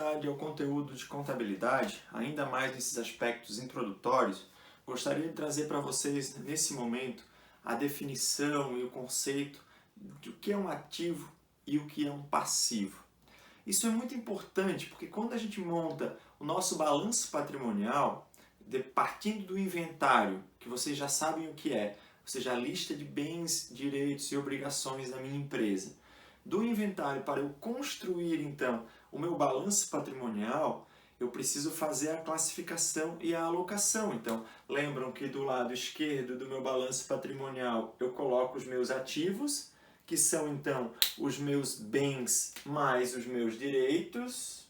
continuidade ao conteúdo de contabilidade, ainda mais nesses aspectos introdutórios, gostaria de trazer para vocês, nesse momento, a definição e o conceito do que é um ativo e o que é um passivo. Isso é muito importante porque quando a gente monta o nosso balanço patrimonial, partindo do inventário, que vocês já sabem o que é, ou seja, a lista de bens, direitos e obrigações da minha empresa, do inventário para eu construir, então, o meu balanço patrimonial, eu preciso fazer a classificação e a alocação. Então, lembram que do lado esquerdo do meu balanço patrimonial eu coloco os meus ativos, que são, então, os meus bens mais os meus direitos,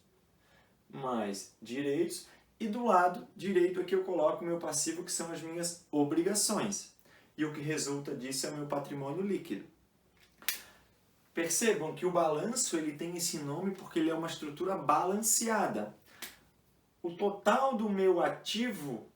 e do lado direito aqui eu coloco o meu passivo, que são as minhas obrigações. E o que resulta disso é o meu patrimônio líquido. Percebam que o balanço ele tem esse nome porque ele é uma estrutura balanceada. O total do meu ativo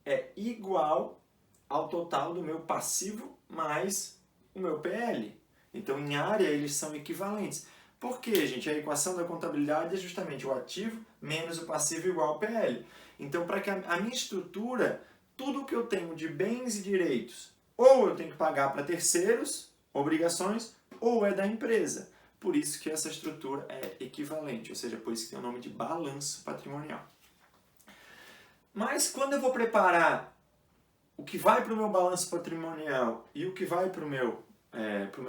é igual ao total do meu passivo mais o meu PL. Então, em área, eles são equivalentes. Por quê, gente? A equação da contabilidade é justamente o ativo menos o passivo igual ao PL. Então, para que a minha estrutura, tudo que eu tenho de bens e direitos, ou eu tenho que pagar para terceiros, obrigações, ou é da empresa. Por isso que essa estrutura é equivalente, ou seja, por isso que tem o nome de balanço patrimonial. Mas quando eu vou preparar o que vai para o meu balanço patrimonial e o que vai para o meu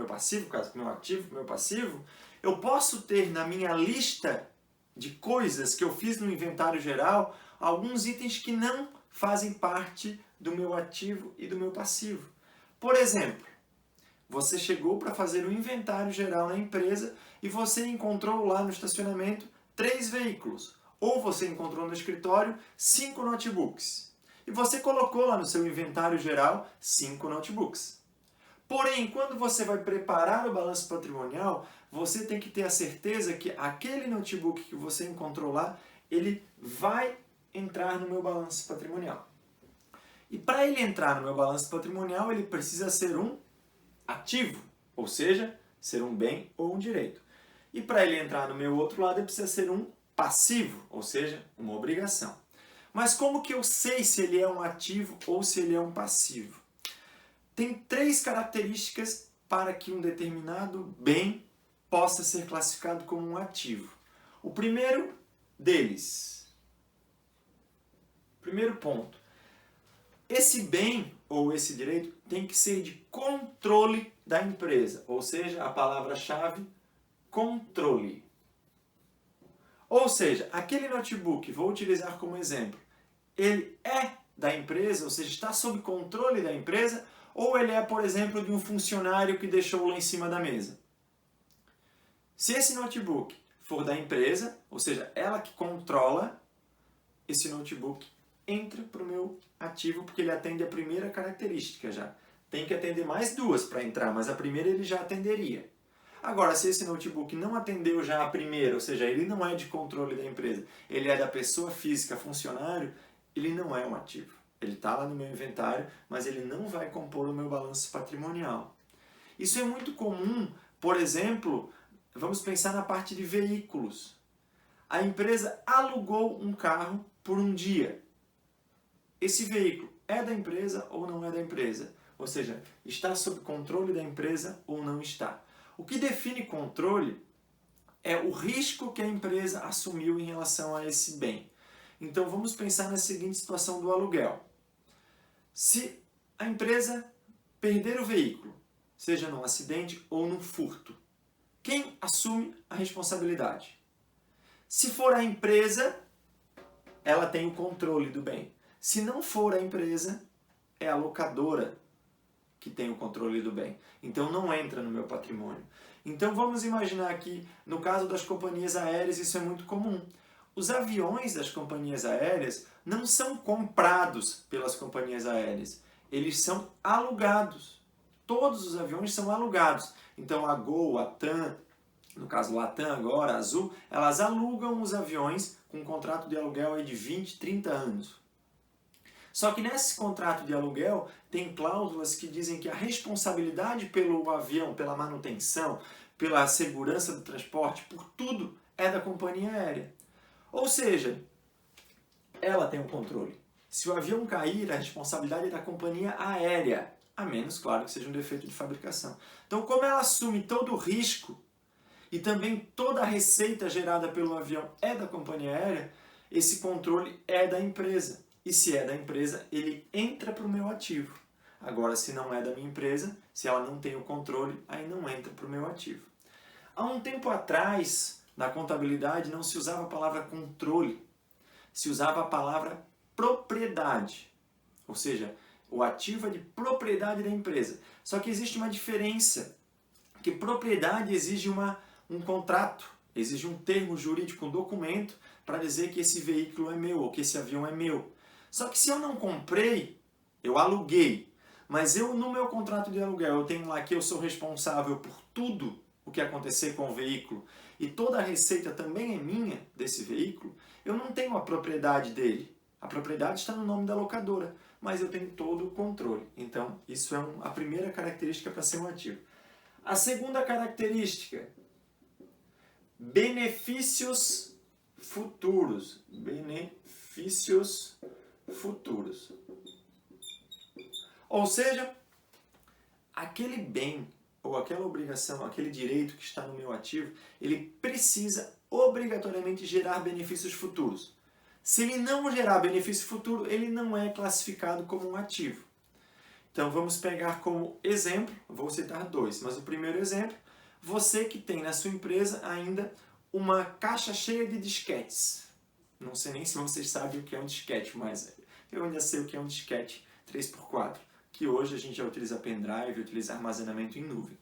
passivo, no caso, para o meu ativo, para o meu passivo, eu posso ter na minha lista de coisas que eu fiz no inventário geral alguns itens que não fazem parte do meu ativo e do meu passivo. Por exemplo, você chegou para fazer um inventário geral na empresa e você encontrou lá no estacionamento 3 veículos. Ou você encontrou no escritório 5 notebooks. E você colocou lá no seu inventário geral 5 notebooks. Porém, quando você vai preparar o balanço patrimonial, você tem que ter a certeza que aquele notebook que você encontrou lá, ele vai entrar no meu balanço patrimonial. E para ele entrar no meu balanço patrimonial, ele precisa ser um ativo, ou seja, ser um bem ou um direito. E para ele entrar no meu outro lado, ele precisa ser um passivo, ou seja, uma obrigação. Mas como que eu sei se ele é um ativo ou se ele é um passivo? Tem 3 características para que um determinado bem possa ser classificado como um ativo. O primeiro deles, primeiro ponto, esse bem ou esse direito tem que ser de controle da empresa, ou seja, a palavra-chave controle. Ou seja, aquele notebook, vou utilizar como exemplo, ele é da empresa, ou seja, está sob controle da empresa, ou ele é, por exemplo, de um funcionário que deixou lá em cima da mesa. Se esse notebook for da empresa, ou seja, ela que controla, esse notebook entra para o meu ativo porque ele atende a primeira característica já. Tem que atender mais 2 para entrar, mas a primeira ele já atenderia. Agora, se esse notebook não atendeu já a primeira, ou seja, ele não é de controle da empresa, ele é da pessoa física, funcionário, ele não é um ativo. Ele está lá no meu inventário, mas ele não vai compor o meu balanço patrimonial. Isso é muito comum, por exemplo, vamos pensar na parte de veículos. A empresa alugou um carro por um dia. Esse veículo é da empresa ou não é da empresa? Ou seja, está sob controle da empresa ou não está? O que define controle é o risco que a empresa assumiu em relação a esse bem. Então vamos pensar na seguinte situação do aluguel. Se a empresa perder o veículo, seja num acidente ou num furto, quem assume a responsabilidade? Se for a empresa, ela tem o controle do bem. Se não for a empresa, é a locadora que tem o controle do bem. Então não entra no meu patrimônio. Então vamos imaginar que, no caso das companhias aéreas, isso é muito comum. Os aviões das companhias aéreas não são comprados pelas companhias aéreas. Eles são alugados. Todos os aviões são alugados. Então a Gol, a TAM, no caso Latam agora, a Azul, elas alugam os aviões com um contrato de aluguel aí de 20, 30 anos. Só que nesse contrato de aluguel tem cláusulas que dizem que a responsabilidade pelo avião, pela manutenção, pela segurança do transporte, por tudo, é da companhia aérea. Ou seja, ela tem o controle. Se o avião cair, a responsabilidade é da companhia aérea, a menos, claro, que seja um defeito de fabricação. Então, como ela assume todo o risco e também toda a receita gerada pelo avião é da companhia aérea, esse controle é da empresa. E se é da empresa, ele entra para o meu ativo. Agora, se não é da minha empresa, se ela não tem o controle, aí não entra para o meu ativo. Há um tempo atrás, na contabilidade, não se usava a palavra controle, se usava a palavra propriedade. Ou seja, o ativo é de propriedade da empresa. Só que existe uma diferença, que propriedade exige um contrato, exige um termo jurídico, um documento, para dizer que esse veículo é meu ou que esse avião é meu. Só que se eu não comprei, eu aluguei, mas no meu contrato de aluguel eu tenho lá que eu sou responsável por tudo o que acontecer com o veículo e toda a receita também é minha desse veículo, eu não tenho a propriedade dele. A propriedade está no nome da locadora, mas eu tenho todo o controle. Então, isso é a primeira característica para ser um ativo. A segunda característica, benefícios futuros. Benefícios futuros. Ou seja, aquele bem ou aquela obrigação, aquele direito que está no meu ativo, ele precisa obrigatoriamente gerar benefícios futuros. Se ele não gerar benefício futuro, ele não é classificado como um ativo. Então vamos pegar como exemplo, vou citar dois, mas o primeiro exemplo, você que tem na sua empresa ainda uma caixa cheia de disquetes. Não sei nem se vocês sabem o que é um disquete, mas eu ainda sei o que é um disquete 3x4, que hoje a gente já utiliza pendrive, utiliza armazenamento em nuvem.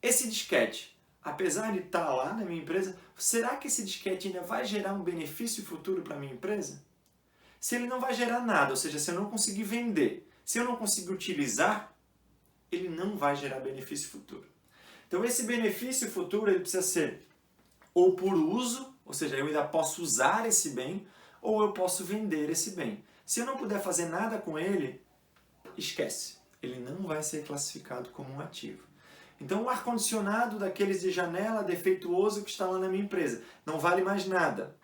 Esse disquete, apesar de estar lá na minha empresa, será que esse disquete ainda vai gerar um benefício futuro para a minha empresa? Se ele não vai gerar nada, ou seja, se eu não conseguir vender, se eu não conseguir utilizar, ele não vai gerar benefício futuro. Então esse benefício futuro ele precisa ser ou por uso, ou seja, eu ainda posso usar esse bem, ou eu posso vender esse bem. Se eu não puder fazer nada com ele, esquece. Ele não vai ser classificado como um ativo. Então o ar-condicionado daqueles de janela defeituoso que está lá na minha empresa não vale mais nada.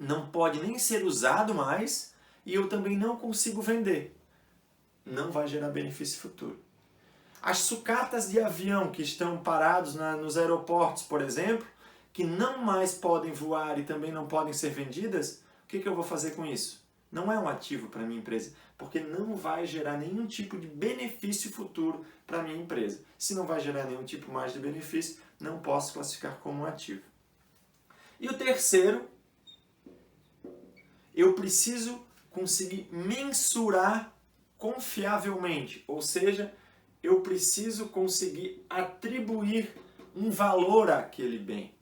Não pode nem ser usado mais e eu também não consigo vender. Não vai gerar benefício futuro. As sucatas de avião que estão parados nos aeroportos, por exemplo, que não mais podem voar e também não podem ser vendidas, o que eu vou fazer com isso? Não é um ativo para a minha empresa, porque não vai gerar nenhum tipo de benefício futuro para a minha empresa. Se não vai gerar nenhum tipo mais de benefício, não posso classificar como um ativo. E o terceiro, eu preciso conseguir mensurar confiavelmente, ou seja, eu preciso conseguir atribuir um valor àquele bem.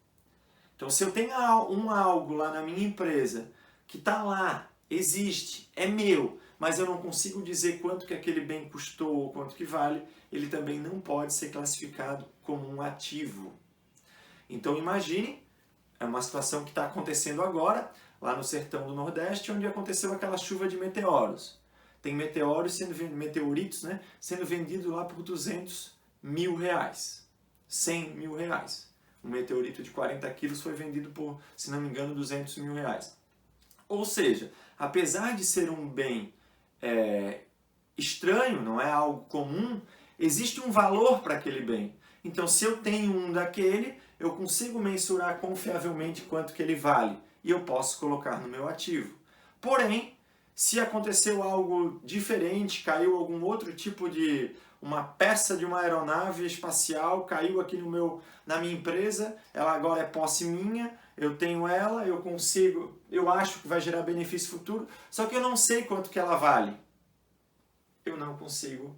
Então, se eu tenho algo lá na minha empresa que está lá, existe, é meu, mas eu não consigo dizer quanto que aquele bem custou ou quanto que vale, ele também não pode ser classificado como um ativo. Então, imagine, é uma situação que está acontecendo agora, lá no sertão do Nordeste, onde aconteceu aquela chuva de meteoros. Tem meteoritos, né, sendo vendido lá por R$200 mil, R$100 mil. Um meteorito de 40 quilos foi vendido por, se não me engano, R$200 mil. Ou seja, apesar de ser um bem estranho, não é algo comum, existe um valor para aquele bem. Então, se eu tenho um daquele, eu consigo mensurar confiavelmente quanto que ele vale e eu posso colocar no meu ativo. Porém, se aconteceu algo diferente, caiu algum outro tipo de uma peça de uma aeronave espacial, caiu aqui na minha empresa, ela agora é posse minha, eu tenho ela, eu acho que vai gerar benefício futuro, só que eu não sei quanto que ela vale. Eu não consigo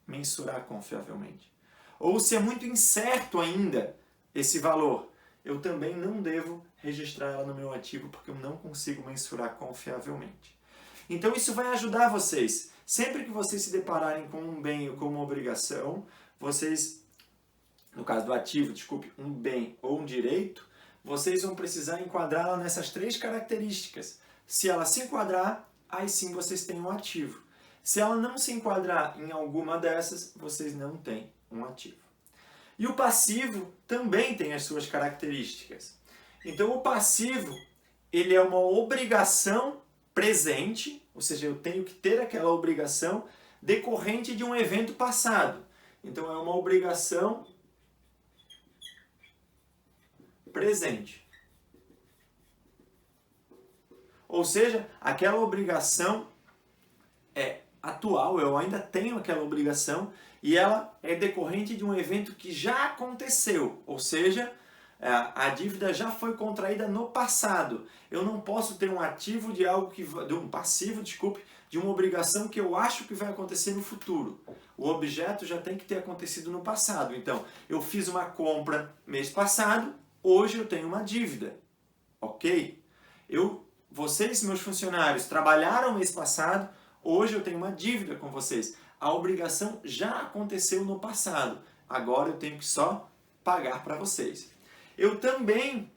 mensurar confiavelmente. Ou se é muito incerto ainda esse valor, eu também não devo registrar ela no meu ativo porque eu não consigo mensurar confiavelmente. Então isso vai ajudar vocês. Sempre que vocês se depararem com um bem ou com uma obrigação, vocês, no caso do ativo, desculpe, um bem ou um direito, vocês vão precisar enquadrá-la nessas três características. Se ela se enquadrar, aí sim vocês têm um ativo. Se ela não se enquadrar em alguma dessas, vocês não têm um ativo. E o passivo também tem as suas características. Então o passivo, ele é uma obrigação presente, ou seja, eu tenho que ter aquela obrigação decorrente de um evento passado. Então é uma obrigação presente. Ou seja, aquela obrigação é atual, eu ainda tenho aquela obrigação e ela é decorrente de um evento que já aconteceu, ou seja, a dívida já foi contraída no passado. Eu não posso ter um ativo de algo de um passivo, desculpe, de uma obrigação que eu acho que vai acontecer no futuro. O objeto já tem que ter acontecido no passado. Então, eu fiz uma compra mês passado, hoje eu tenho uma dívida, ok? Vocês, meus funcionários, trabalharam mês passado, hoje eu tenho uma dívida com vocês. A obrigação já aconteceu no passado. Agora eu tenho que só pagar para vocês. Eu também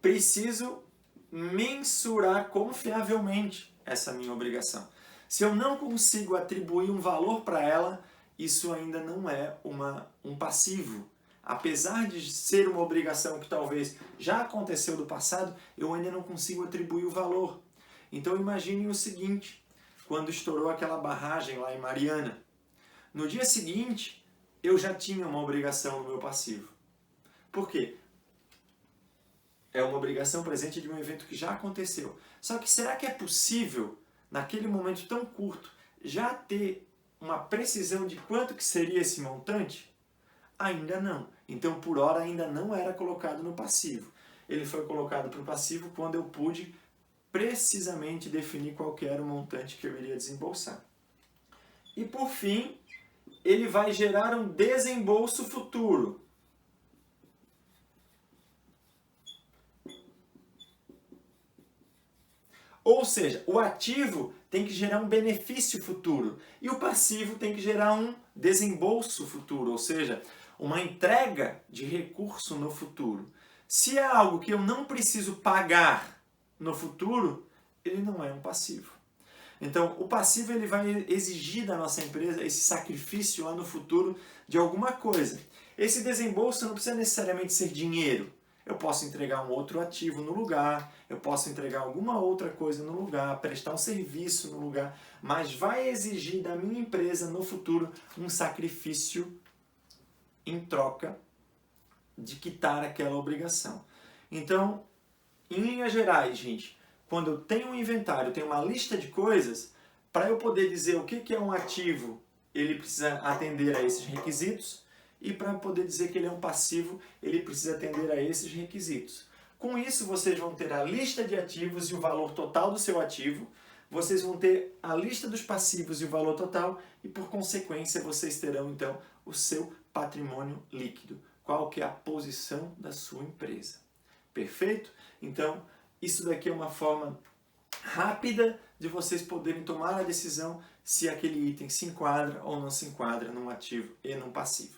preciso mensurar confiavelmente essa minha obrigação. Se eu não consigo atribuir um valor para ela, isso ainda não é um passivo. Apesar de ser uma obrigação que talvez já aconteceu do passado, eu ainda não consigo atribuir o valor. Então imagine o seguinte, quando estourou aquela barragem lá em Mariana. No dia seguinte, eu já tinha uma obrigação no meu passivo. Por quê? É uma obrigação presente de um evento que já aconteceu. Só que será que é possível, naquele momento tão curto, já ter uma precisão de quanto que seria esse montante? Ainda não. Então, por hora, ainda não era colocado no passivo. Ele foi colocado para o passivo quando eu pude precisamente definir qual que era o montante que eu iria desembolsar. E, por fim, ele vai gerar um desembolso futuro. Ou seja, o ativo tem que gerar um benefício futuro e o passivo tem que gerar um desembolso futuro, ou seja, uma entrega de recurso no futuro. Se é algo que eu não preciso pagar no futuro, ele não é um passivo. Então, o passivo ele vai exigir da nossa empresa esse sacrifício lá no futuro de alguma coisa. Esse desembolso não precisa necessariamente ser dinheiro. Eu posso entregar um outro ativo no lugar, eu posso entregar alguma outra coisa no lugar, prestar um serviço no lugar, mas vai exigir da minha empresa no futuro um sacrifício em troca de quitar aquela obrigação. Então, em linhas gerais, gente, quando eu tenho um inventário, eu tenho uma lista de coisas, para eu poder dizer o que é um ativo, ele precisa atender a esses requisitos, e para poder dizer que ele é um passivo, ele precisa atender a esses requisitos. Com isso, vocês vão ter a lista de ativos e o valor total do seu ativo, vocês vão ter a lista dos passivos e o valor total, e por consequência, vocês terão então o seu patrimônio líquido. Qual que é a posição da sua empresa. Perfeito? Então, isso daqui é uma forma rápida de vocês poderem tomar a decisão se aquele item se enquadra ou não se enquadra num ativo e num passivo.